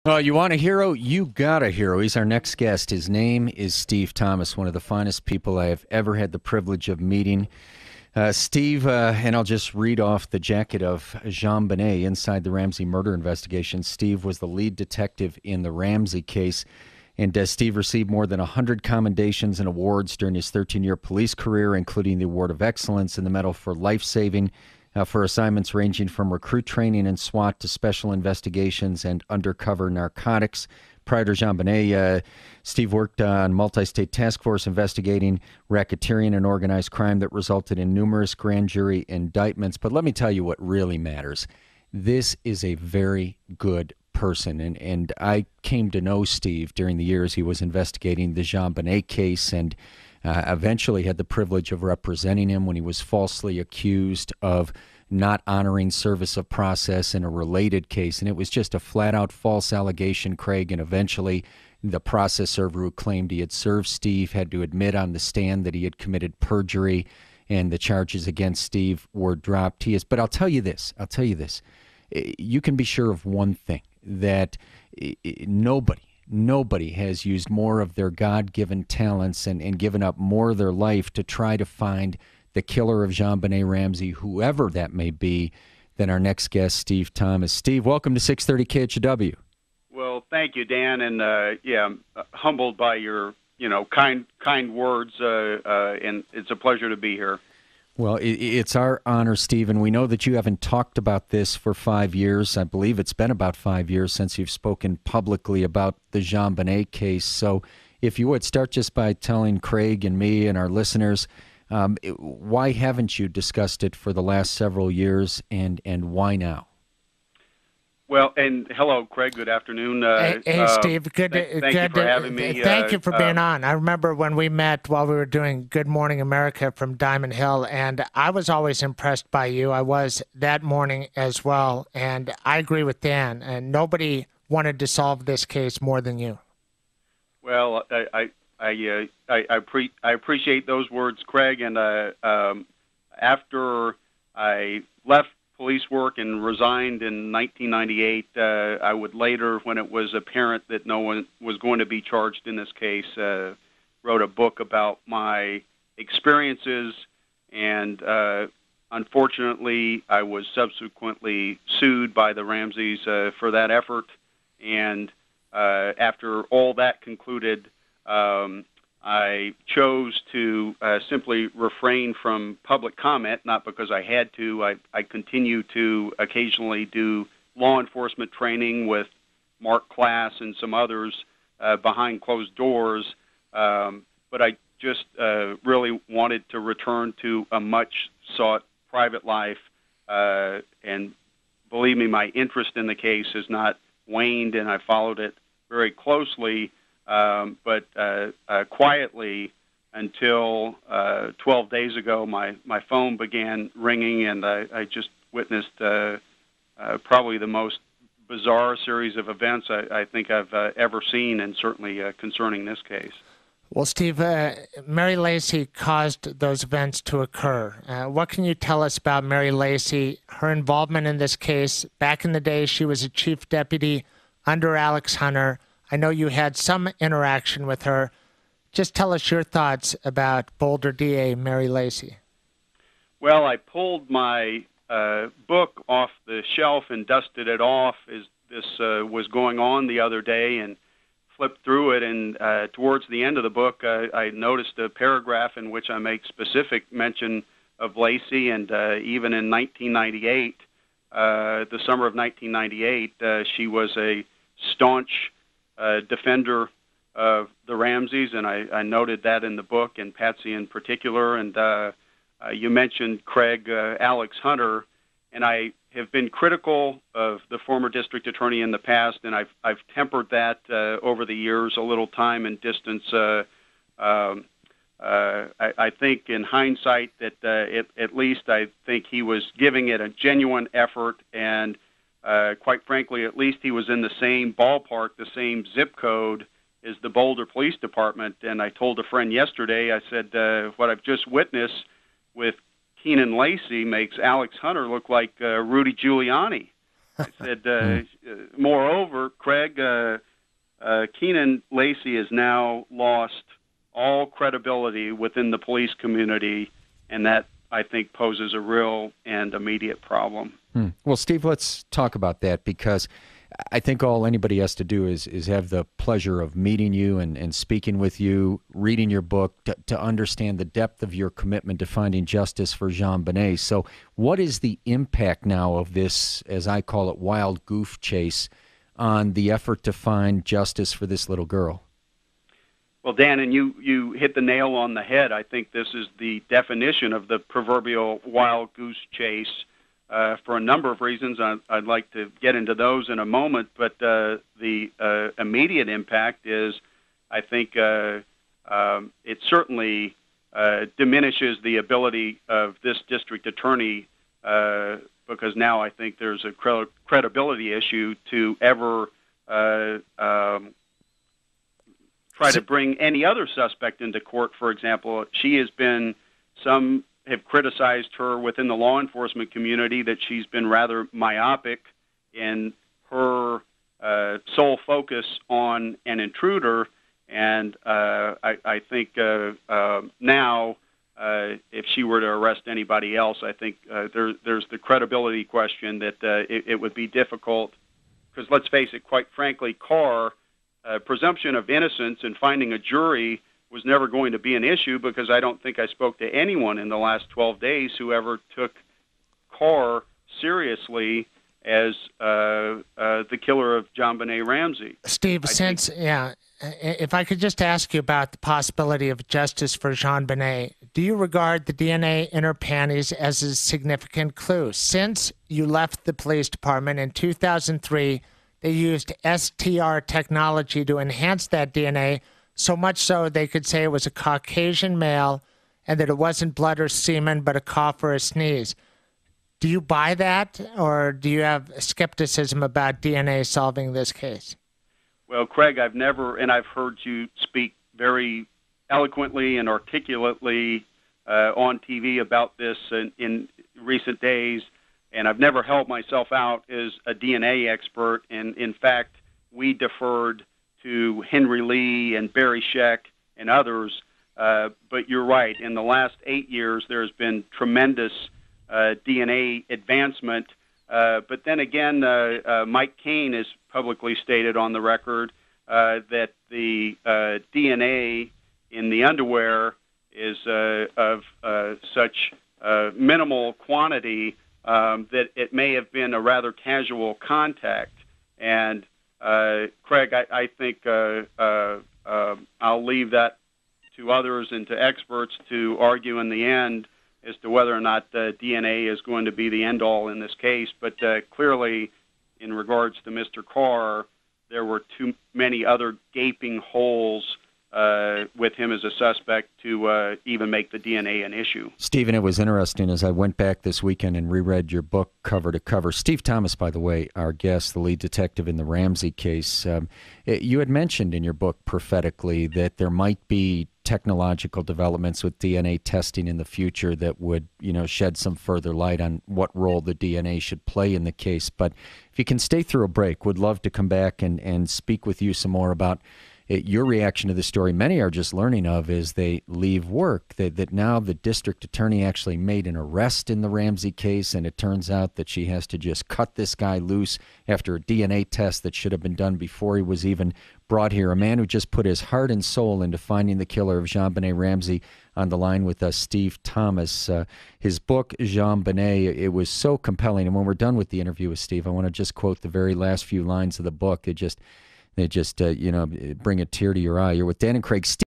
You want a hero? You got a hero. He's our next guest. His name is Steve Thomas, one of the finest people I have ever had the privilege of meeting. Steve, and I'll just read off the jacket of Jean Bonnet inside the Ramsey murder investigation. Steve was the lead detective in the Ramsey case, and Steve received more than 100 commendations and awards during his 13-year police career, including the Award of Excellence and the Medal for Life-Saving, for assignments ranging from recruit training and SWAT to special investigations and undercover narcotics. Prior to Jean Bonnet, Steve worked on multi-state task force investigating racketeering and organized crime that resulted in numerous grand jury indictments. But let me tell you what really matters. This is a very good person, and I came to know Steve during the years he was investigating the Jean Bonnet case, and eventually had the privilege of representing him when he was falsely accused of not honoring service of process in a related case. And it was just a flat-out false allegation, Craig, and eventually the process server who claimed he had served Steve had to admit on the stand that he had committed perjury, and the charges against Steve were dropped. But I'll tell you this. You can be sure of one thing, that nobody has used more of their God-given talents and given up more of their life to try to find the killer of Jean Bonnet Ramsey, whoever that may be, than our next guest, Steve Thomas. Steve, welcome to 630 KHW. Well, thank you, Dan, and I'm humbled by your kind words, and it's a pleasure to be here. Well, it's our honor, Steve, and we know that you haven't talked about this for 5 years. I believe it's been about 5 years since you've spoken publicly about the Jean Bonnet case. So if you would start just by telling Craig and me and our listeners, why haven't you discussed it for the last several years, and why now? Well, and hello, Craig. Good afternoon. Hey, Steve. Thank you for having me. Thank you for being on. I remember when we met while we were doing Good Morning America from Diamond Hill, and I was always impressed by you. I was that morning as well, and I agree with Dan. And nobody wanted to solve this case more than you. Well, I appreciate those words, Craig. And after I left police work and resigned in 1998, I would later, when it was apparent that no one was going to be charged in this case, wrote a book about my experiences, and unfortunately I was subsequently sued by the Ramseys for that effort, and after all that concluded, I chose to simply refrain from public comment, not because I had to. I continue to occasionally do law enforcement training with Mark Class and some others behind closed doors, but I just really wanted to return to a much-sought private life, and believe me, my interest in the case has not waned, and I followed it very closely, but quietly until 12 days ago, my phone began ringing, and I just witnessed probably the most bizarre series of events I think I've ever seen, and certainly concerning this case. Well, Steve, Mary Lacy caused those events to occur. What can you tell us about Mary Lacy, her involvement in this case? Back in the day, she was a chief deputy under Alex Hunter. I know you had some interaction with her. Just tell us your thoughts about Boulder DA Mary Lacy. Well, I pulled my book off the shelf and dusted it off as this was going on the other day, and flipped through it, and towards the end of the book, I noticed a paragraph in which I make specific mention of Lacy, and even in 1998, the summer of 1998, she was a staunch defender of the Ramseys, and I noted that in the book, and Patsy in particular. And you mentioned Craig, Alex Hunter, and I have been critical of the former district attorney in the past, and I've tempered that over the years a little time and distance. I think in hindsight that at least I think he was giving it a genuine effort, and quite frankly, at least he was in the same ballpark, the same zip code as the Boulder Police Department. And I told a friend yesterday, I said, what I've just witnessed with Keenan Lacy makes Alex Hunter look like Rudy Giuliani. I said, moreover, Craig, Keenan Lacey has now lost all credibility within the police community, and that, I think, poses a real and immediate problem. Well, Steve, let's talk about that, because I think all anybody has to do is have the pleasure of meeting you and speaking with you, reading your book, to understand the depth of your commitment to finding justice for JonBenet. So what is the impact now of this, as I call it, wild goof chase on the effort to find justice for this little girl? Well, Dan, and you hit the nail on the head. I think this is the definition of the proverbial wild goose chase for a number of reasons. I'd like to get into those in a moment, but the immediate impact is, I think, it certainly diminishes the ability of this district attorney, because now I think there's a credibility issue to ever try to bring any other suspect into court. For example, she has been, some have criticized her within the law enforcement community that she's been rather myopic in her sole focus on an intruder. And I think now, if she were to arrest anybody else, I think there's the credibility question that it would be difficult, because let's face it, quite frankly, Carr, presumption of innocence and finding a jury was never going to be an issue, because I don't think I spoke to anyone in the last 12 days who ever took Carr seriously as the killer of JonBenet Ramsey. Steve, if I could just ask you about the possibility of justice for JonBenet, do you regard the DNA in her panties as a significant clue? Since you left the police department in 2003, they used STR technology to enhance that DNA, so much so they could say it was a Caucasian male and that it wasn't blood or semen, but a cough or a sneeze. Do you buy that, or do you have skepticism about DNA solving this case? Well, Craig, I've never, and I've heard you speak very eloquently and articulately on TV about this in recent days, and I've never held myself out as a DNA expert. And in fact, we deferred to Henry Lee and Barry Scheck and others. But you're right. In the last 8 years, there's been tremendous DNA advancement. But then again, Mike Cain has publicly stated on the record that the DNA in the underwear is of such minimal quantity that it may have been a rather casual contact. And Craig, I think I'll leave that to others and to experts to argue in the end as to whether or not DNA is going to be the end-all in this case. But clearly, in regards to Mr. Carr, there were too many other gaping holes with him as a suspect to even make the DNA an issue. Stephen, it was interesting as I went back this weekend and reread your book cover to cover. Steve Thomas, by the way, our guest, the lead detective in the Ramsey case, you had mentioned in your book prophetically that there might be technological developments with DNA testing in the future that would, shed some further light on what role the DNA should play in the case. But if you can stay through a break, would love to come back and speak with you some more about your reaction to the story. Many are just learning of as they leave work that now the district attorney actually made an arrest in the Ramsey case, and it turns out that she has to just cut this guy loose after a DNA test that should have been done before he was even brought here. A man who just put his heart and soul into finding the killer of JonBenet Ramsey. On the line with us, Steve Thomas. His book, JonBenet, it was so compelling. And when we're done with the interview with Steve, I want to just quote the very last few lines of the book. They just bring a tear to your eye. You're with Dan and Craig. Steve